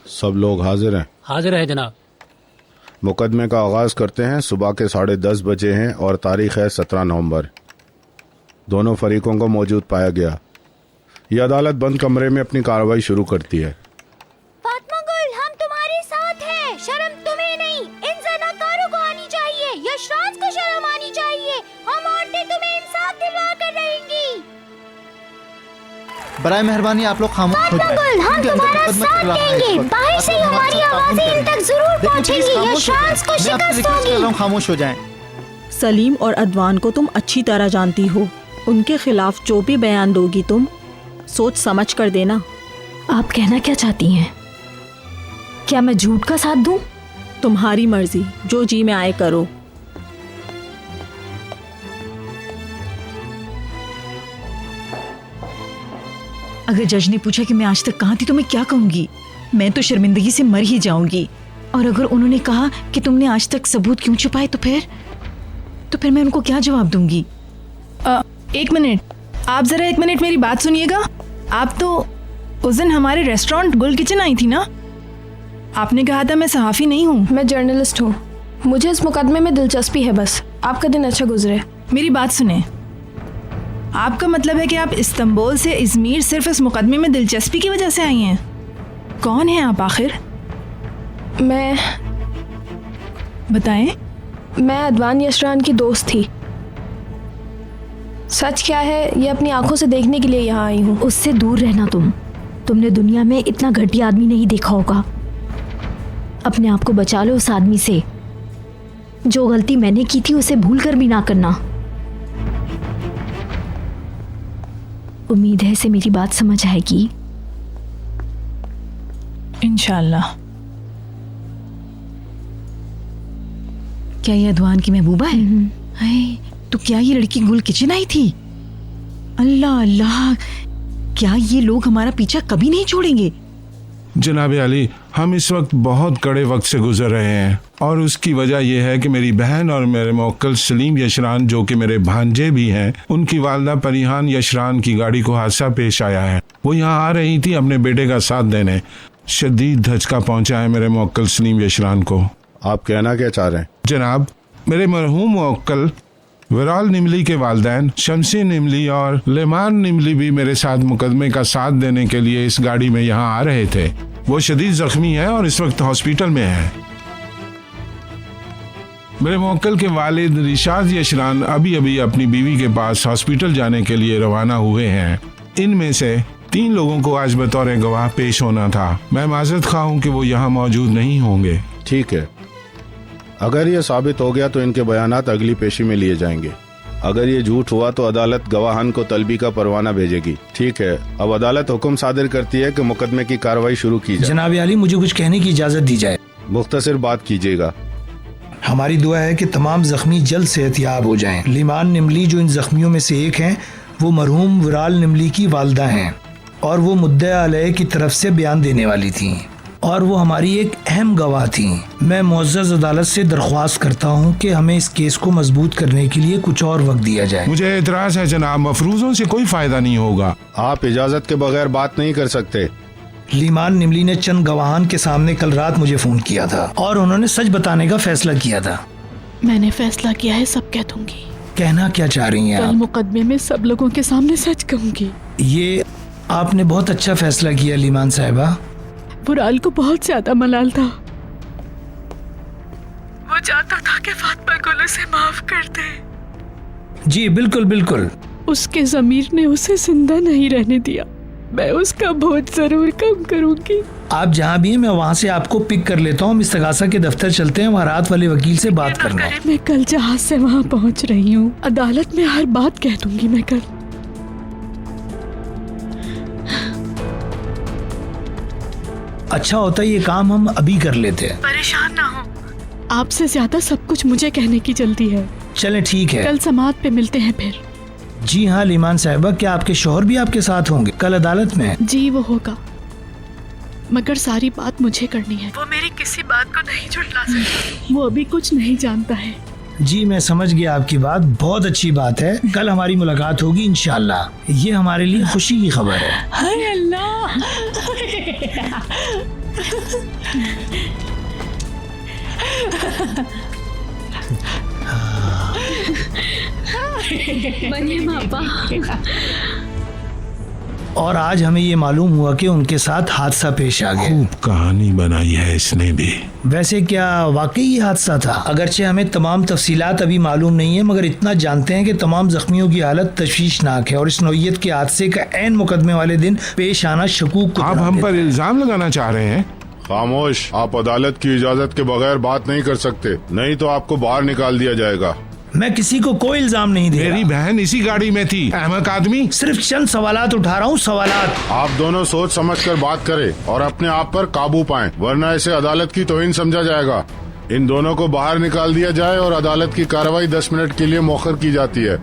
सब लोग हाजिर हैं? हाजिर है जनाब। मुकदमे का आगाज़ करते हैं। सुबह के 10:30 बजे हैं और तारीख है 17 नवंबर। दोनों फरीकों को मौजूद पाया गया। यह अदालत बंद कमरे में अपनी कार्रवाई शुरू करती है। फातिमा गुल, हम तुम्हारे साथ हैं। शर्म तुम्हें नहीं, इन ज़नाकारों को आनी चाहिए। यशराज को शर्म आनी चाहिए। हम औरतें तुम्हें इंसाफ दिलवा कर रहेंगी। बराए मेहरबानी आप लोग खामोश हो जाएं। गुल, हम तुम्हारा साथ देंगे। बाहर से हमारी आवाजें इन तक जरूर पहुंचेंगी। यशराज को शिकस्त होगी। खामोश हो जाएं। सलीम और अदवान को तुम अच्छी तरह जानती हो। उनके खिलाफ जो भी बयान दोगी तुम सोच समझ कर देना। आप कहना क्या चाहती हैं? क्या मैं झूठ का साथ दूं? तुम्हारी मर्जी, जो जी में आए करो। अगर जज ने पूछा कि मैं आज तक कहाँ थी तो मैं क्या कहूंगी? मैं तो शर्मिंदगी से मर ही जाऊंगी। और अगर उन्होंने कहा कि तुमने आज तक सबूत क्यों छुपाए तो फिर मैं उनको क्या जवाब दूंगी? एक मिनट, आप जरा एक मिनट मेरी बात सुनिएगा। आप तो उस दिन हमारे रेस्टोरेंट गुल किचन आई थी ना? आपने कहा था मैं सहाफ़ी नहीं हूँ। मैं जर्नलिस्ट हूँ। मुझे इस मुकदमे में दिलचस्पी है। बस आपका दिन अच्छा गुजरे। मेरी बात सुने। आपका मतलब है कि आप इस्तांबुल से इज़मीर सिर्फ इस मुकदमे में दिलचस्पी की वजह से आई हैं? कौन हैं आप आखिर? मैं बताएं। मैं अदवान यशरान की दोस्त थी। सच क्या है ये अपनी आंखों से देखने के लिए यहाँ आई हूँ। उससे दूर रहना तुमने दुनिया में इतना घटिया आदमी नहीं देखा होगा। अपने आप को बचा लो उस आदमी से। जो गलती मैंने की थी उसे भूल कर भी ना करना। उम्मीद है इसे मेरी बात समझ आएगी। इंशाल्लाह। क्या ये अदवान की महबूबा है? हाय, तो क्या ये लड़की गुल किचन आई थी? अल्लाह अल्लाह, क्या ये लोग हमारा पीछा कभी नहीं छोड़ेंगे? जनाब अली, हम इस वक्त बहुत कड़े वक्त से गुजर रहे हैं और उसकी वजह यह है कि मेरी बहन और मेरे मौक्कल सलीम यशरान, जो कि मेरे भांजे भी हैं, उनकी वालदा परिहान यशरान की गाड़ी को हादसा पेश आया है। वो यहाँ आ रही थी अपने बेटे का साथ देने। शदीद धचका पहुँचा है मेरे मौक्कल सलीम यशरान को। आप कहना क्या चाह रहे हैं? जनाब, मेरे मरहूम मौक्कल विराल निमली के वालदैन शमसी निमली और लेमान निमली भी मेरे साथ मुकदमे का साथ देने के लिए इस गाड़ी में यहाँ आ रहे थे। वो शदीद जख्मी है और इस वक्त हॉस्पिटल में है। मेरे मौक्कल के वालिद रिशाद यशरान अभी अभी अपनी बीवी के पास हॉस्पिटल जाने के लिए रवाना हुए हैं। इनमें से 3 लोगों को आज बतौर गवाह पेश होना था। मैं माजरत खा हूँ कि वो यहाँ मौजूद नहीं होंगे। ठीक है, अगर ये साबित हो गया तो इनके बयानात अगली पेशी में लिए जाएंगे। अगर ये झूठ हुआ तो अदालत गवाहान को तलबी का परवाना भेजेगी। ठीक है, अब अदालत हुक्म सादिर करती है कि मुकदमे की कार्रवाई शुरू की जाए। जनाब अली, मुझे कुछ कहने की इजाजत दी जाए। मुख्तसर बात कीजिएगा। हमारी दुआ है कि तमाम जख्मी जल्द सेहतयाब हो जाएं। लीमान निमली, जो इन जख्मियों में से एक हैं, वो मरहूम विराल निमली की वालदा हैं और वो मुद्दा अलैह की तरफ से बयान देने वाली थी और वो हमारी एक अहम गवाह थी। मैं मुअज़्ज़ज़ अदालत से दरख्वास्त करता हूँ कि हमें इस केस को मजबूत करने के लिए कुछ और वक्त दिया जाए। मुझे एतराज़ है जनाब, मफरूजों से कोई फायदा नहीं होगा। आप इजाजत के बगैर बात नहीं कर सकते। लीमान निमली ने चंद गवाहान के सामने कल रात मुझे फोन किया था और उन्होंने सच बताने का फैसला किया था। मैंने फैसला किया है, सब कह दूंगी। कहना क्या चाह रही हैं कल आप? मुकदमे में सब लोगों के सामने सच कहूंगी। ये आपने बहुत अच्छा फैसला किया लीमान साहिबा। विराल को बहुत ज्यादा मलाल था। वो चाहता था कि फातिमा गुल उसे माफ कर दे। जी बिल्कुल बिल्कुल। उसके ज़मीर ने उसे जिंदा नहीं रहने दिया। मैं उसका बोझ जरूर कम करूंगी। आप जहाँ भी हैं मैं वहाँ से आपको पिक कर लेता हूँ। हम इस्तगासा के दफ्तर चलते हैं, वहाँ रात वाले वकील से बात करना है। मैं कल जहाज से वहाँ पहुँच रही हूँ। अदालत में हर बात कह दूंगी मैं कल। अच्छा होता ये काम हम अभी कर लेते हैं। परेशान ना हो। आपसे ज्यादा सब कुछ मुझे कहने की जल्दी है। चलें ठीक है, कल समाअत पे मिलते हैं फिर। जी हाँ लीमान साहिबा, क्या आपके शौहर भी आपके साथ होंगे कल अदालत में? जी वो होगा, मगर सारी बात मुझे करनी है। वो मेरी किसी बात को नहीं झुठला सकता। वो अभी कुछ नहीं जानता है। जी मैं समझ गया आपकी बात, बहुत अच्छी बात है। कल हमारी मुलाकात होगी इंशाल्लाह। ये हमारे लिए खुशी की खबर है। हाय अल्लाह। और आज हमें ये मालूम हुआ कि उनके साथ हादसा पेश आ गया। खूब कहानी बनाई है इसने भी। वैसे क्या वाकई ये हादसा था? अगरचे हमें तमाम तफसीलात अभी मालूम नहीं है, मगर इतना जानते हैं कि तमाम जख्मियों की हालत तशवीशनाक है और इस नौइयत के हादसे का ऐन मुकदमे वाले दिन पेश आना शकूक को आप बढ़ा हम देता पर है। इल्जाम लगाना चाह रहे हैं? खामोश, आप अदालत की इजाजत के बगैर बात नहीं कर सकते, नहीं तो आपको बाहर निकाल दिया जाएगा। मैं किसी को कोई इल्जाम नहीं दे मेरी रहा। बहन इसी गाड़ी में थी। अहमक आदमी। सिर्फ चंद सवालात उठा रहा हूँ, सवालात। आप दोनों सोच समझ कर बात करें और अपने आप पर काबू पाएं, वरना इसे अदालत की तौहीन समझा जाएगा। इन दोनों को बाहर निकाल दिया जाए और अदालत की कार्रवाई 10 मिनट के लिए मौखर की जाती है।